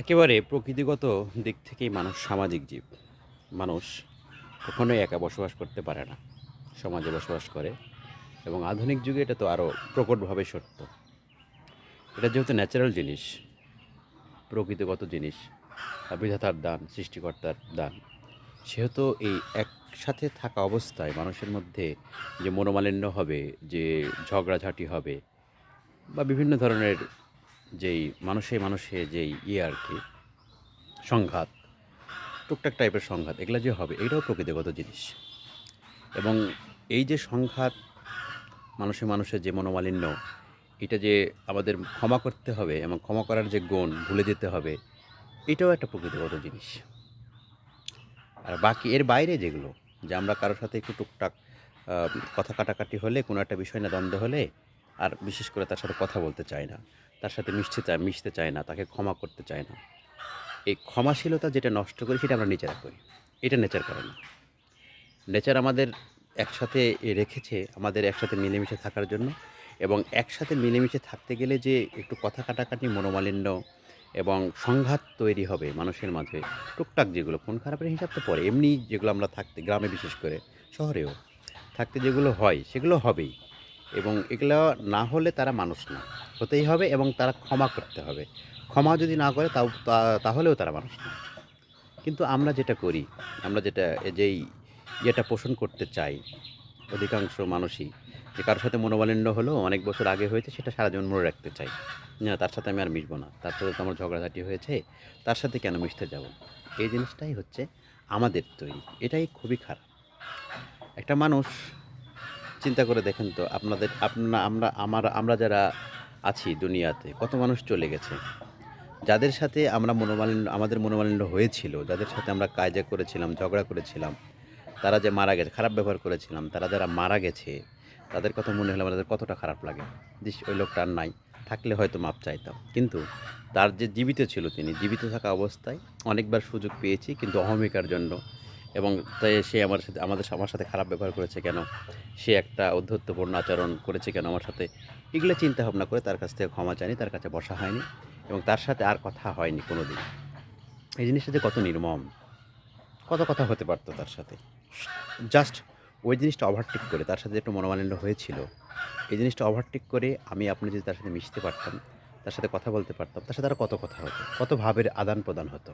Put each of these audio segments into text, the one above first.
একেবারে প্রকৃতিগত দিক থেকেই মানুষ সামাজিক জীব। মানুষ কখনোই একা বসবাস করতে পারে না। সমাজে বসবাস করে এবং আধুনিক যুগে এটা তো আরও প্রকটভাবে সত্য। এটা যেহেতু ন্যাচারাল জিনিস, প্রকৃতিগত জিনিস, বিধাতার দান, সৃষ্টিকর্তার দান, সেহেতু এই একসাথে থাকা অবস্থায় মানুষের মধ্যে যে মনোমালিন্য হবে, যে ঝগড়াঝাঁটি হবে বা বিভিন্ন ধরনের যেই মানুষে যেই আর কি সংঘাত, টুকটাক টাইপের সংঘাত এগুলা যে হবে এইটাও প্রকৃতিগত জিনিস। এবং এই যে সংঘাত, মানুষের যে মনোমালিন্য, এটা যে আমাদের ক্ষমা করতে হবে এবং ক্ষমা করার যে গুণ ভুলে যেতে হবে, এটাও একটা প্রকৃতিগত জিনিস। আর বাকি এর বাইরে যেগুলো, যে আমরা কারোর সাথে একটু টুকটাক কথা কাটাকাটি হলে, কোনো একটা বিষয় নিয়ে দ্বন্দ্ব হলে আর বিশেষ করে তার সাথে কথা বলতে চায় না, তার সাথে মিশতে চায় না, তাকে ক্ষমা করতে চায় না। এই ক্ষমাশীলতা যেটা নষ্ট করি সেটা আমরা নিজেরা করি। এটা নেচার করে না। নেচার আমাদের একসাথে রেখেছে, আমাদের একসাথে মিলেমিশে থাকার জন্য। এবং একসাথে মিলেমিশে থাকতে গেলে যে একটু কথা কাটাকাটি, মনোমালিন্য এবং সংঘাত তৈরি হবে মানুষের মাঝে, টুকটাক যেগুলো, খুন খারাপের হিসাব তো পরে, এমনি যেগুলো আমরা থাকতে, গ্রামে বিশেষ করে, শহরেও থাকতে যেগুলো হয় সেগুলো হবেই। এবং এগুলো না হলে তারা মানুষ না, হতেই হবে এবং তারা ক্ষমা করতে হবে। ক্ষমা যদি না করে তাহলেও তারা মানুষ না। কিন্তু আমরা যেটা করি, আমরা যেটা যেই ইয়েটা পোষণ করতে চাই, অধিকাংশ মানুষই, যে কারোর সাথে মনোমালিন্য হলো, অনেক বছর আগে হয়েছে, সেটা সারা জীবন মনে রাখতে চাই। না, তার সাথে আমি আর মিশবো না, তার সাথে তো আমার ঝগড়াঝাটি হয়েছে, তার সাথে কেন মিশতে যাব। এই জিনিসটাই হচ্ছে আমাদের তৈরি। এটাই খুবই খারাপ। একটা মানুষ, চিন্তা করে দেখেন তো, আপনাদের আপনা আমরা আমার আমরা যারা আছি দুনিয়াতে, কত মানুষ চলে গেছে, যাদের সাথে আমাদের মনোমালিন্য হয়েছিল, যাদের সাথে আমরা কায়জা করেছিলাম, ঝগড়া করেছিলাম, তারা যে মারা গেছে, খারাপ ব্যবহার করেছিলাম, তারা যারা মারা গেছে, তাদের কথা মনে হলে আমাদের কতটা খারাপ লাগে। ওই লোকটা আর নাই, থাকলে হয়তো মাপ চাইতাম। কিন্তু তার যে জীবিত ছিল, তিনি জীবিত থাকা অবস্থায় অনেকবার সুযোগ পেয়েছি, কিন্তু অহমিকার জন্য, এবং তাই সে আমার সাথে খারাপ ব্যবহার করেছে কেন, সে একটা ঔদ্ধত্যপূর্ণ আচরণ করেছে কেন আমার সাথে, এগুলো চিন্তা ভাবনা করে তার কাছ থেকে ক্ষমা চাইনি, তার কাছে বসা হয়নি এবং তার সাথে আর কথা হয়নি কোনো দিন। এই জিনিসটা যে কত নির্মম, কত কথা হতে পারতো তার সাথে। জাস্ট ওই জিনিসটা ওভারটেক করে, তার সাথে একটু মনোমালিন্য হয়েছিল, এই জিনিসটা ওভারটেক করে আপনি যদি তার সাথে মিশতে পারতাম, তার সাথে কথা বলতে পারতাম, তার সাথে আরও কত কথা হতো, কত ভাবের আদান প্রদান হতো।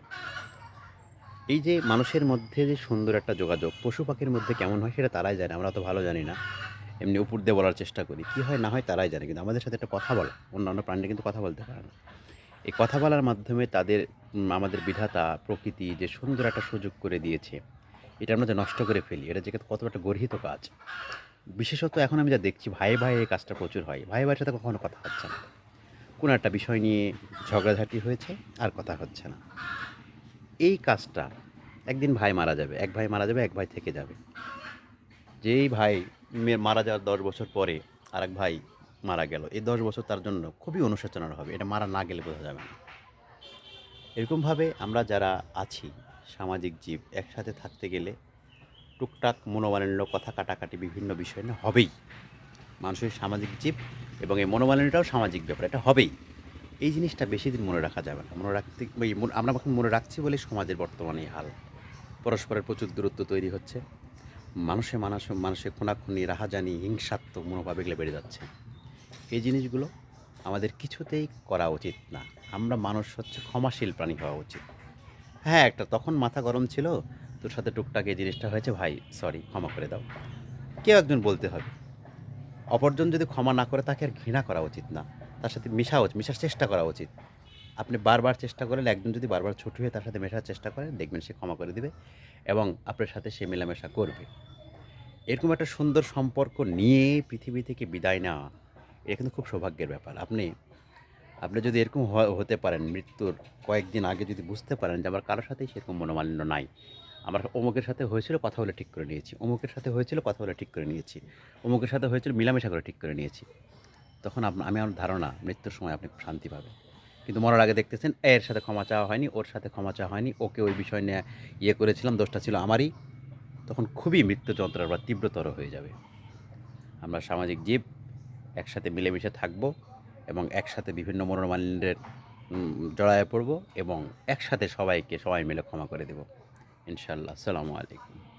এই যে মানুষের মধ্যে যে সুন্দর একটা যোগাযোগ, পশু পাখির মধ্যে কেমন হয় সেটা তারাই জানে, আমরা তো ভালো জানি না। এমনি উপর দিয়ে বলার চেষ্টা করি, কী হয় না হয় তারাই জানে। কিন্তু আমাদের সাথে একটা কথা বলা, অন্যান্য প্রাণী কিন্তু কথা বলতে পারে না। এই কথা বলার মাধ্যমে তাদের, আমাদের বিধাতা প্রকৃতি যে সুন্দর একটা সুযোগ করে দিয়েছে, এটা আমরা যে নষ্ট করে ফেলি, এটা যে কত একটা গর্হিত কাজ। বিশেষত এখন আমি যা দেখছি, ভাইয়ে এই কাজটা প্রচুর হয়। ভাইয়ের সাথে কখনো কথা হচ্ছে না, কোনো একটা বিষয় নিয়ে ঝগড়াঝাটি হয়েছে, আর কথা হচ্ছে না। এই কাজটা, একদিন ভাই মারা যাবে, এক ভাই মারা যাবে, এক ভাই থেকে যাবে। যেই ভাই মারা যাওয়ার 10 বছর পরে আরেক ভাই মারা গেল, এই 10 বছর তার জন্য খুবই অনুশোচনার হবে, এটা মারা না গেলে বোঝা যাবে না। এরকমভাবে আমরা যারা আছি, সামাজিক জীব, একসাথে থাকতে গেলে টুকটাক মনোমালিন্য, কথা কাটাকাটি বিভিন্ন বিষয় নিয়ে হবেই। মানুষের সামাজিক জীব এবং এই মনোমালিন্যটাও সামাজিক ব্যাপার, এটা হবেই। এই জিনিসটা বেশি দিন মনে রাখা যাবে না। মনে রাখতে আমরা এখন মনে রাখছি বলে সমাজের বর্তমানে এই হাল। পরস্পরের প্রচুর দূরত্ব তৈরি হচ্ছে, মানুষে খুনাখুনি, রাহাজানি, হিংসাত্মক মনোভাব এগুলো বেড়ে যাচ্ছে। এই জিনিসগুলো আমাদের কিছুতেই করা উচিত না। আমরা মানুষ হচ্ছে ক্ষমাশীল প্রাণী হওয়া উচিত। হ্যাঁ, একটা তখন মাথা গরম ছিল, তোর সাথে টুকটাক এই জিনিসটা হয়েছে, ভাই সরি, ক্ষমা করে দাও। কেউ একজন বলতে হবে। অপরজন যদি ক্ষমা না করে, তাকে আর ঘৃণা করা উচিত না। তার সাথে মিশার চেষ্টা করা উচিত। আপনি বারবার চেষ্টা করলে, একজন যদি বারবার ছোট হয়ে তার সাথে মেশার চেষ্টা করে, দেখবেন সে ক্ষমা করে দিবে এবং আপনার সাথে সে মেলামেশা করবে। এরকম একটা সুন্দর সম্পর্ক নিয়ে পৃথিবী থেকে বিদায় নেওয়া, এটা কিন্তু খুব সৌভাগ্যের ব্যাপার। আপনি আপনি যদি এরকম হতে পারেন, মৃত্যুর কয়েকদিন আগে যদি বুঝতে পারেন যে আমার কারো সাথেই সেরকম মনোমালিন্য নাই, আমার অমুকের সাথে হয়েছিল, কথা বলে ঠিক করে নিয়েছি, অমুকের সাথে হয়েছিল, কথা বলে ঠিক করে নিয়েছি, অমুকের সাথে হয়েছিল, মিলামেশা করে ঠিক করে নিয়েছি, তখন আমার ধারণা মৃত্যুর সময় আপনি খুব শান্তি পাবেন। কিন্তু মরার আগে দেখতেছেন, এর সাথে ক্ষমা চাওয়া হয়নি, ওর সাথে ক্ষমা চাওয়া হয়নি, ওকে ওই বিষয় নিয়ে করেছিলাম, দোষটা ছিল আমারই, তখন খুবই মৃত্যু যন্ত্রণা বা তীব্রতর হয়ে যাবে। আমরা সামাজিক জীব, একসাথে মিলেমিশে থাকবো এবং একসাথে বিভিন্ন মনোমালিন্যের জড়ায়ে পড়ব এবং একসাথে সবাই মিলে ক্ষমা করে দেব ইনশাআল্লাহ। আসসালামু আলাইকুম।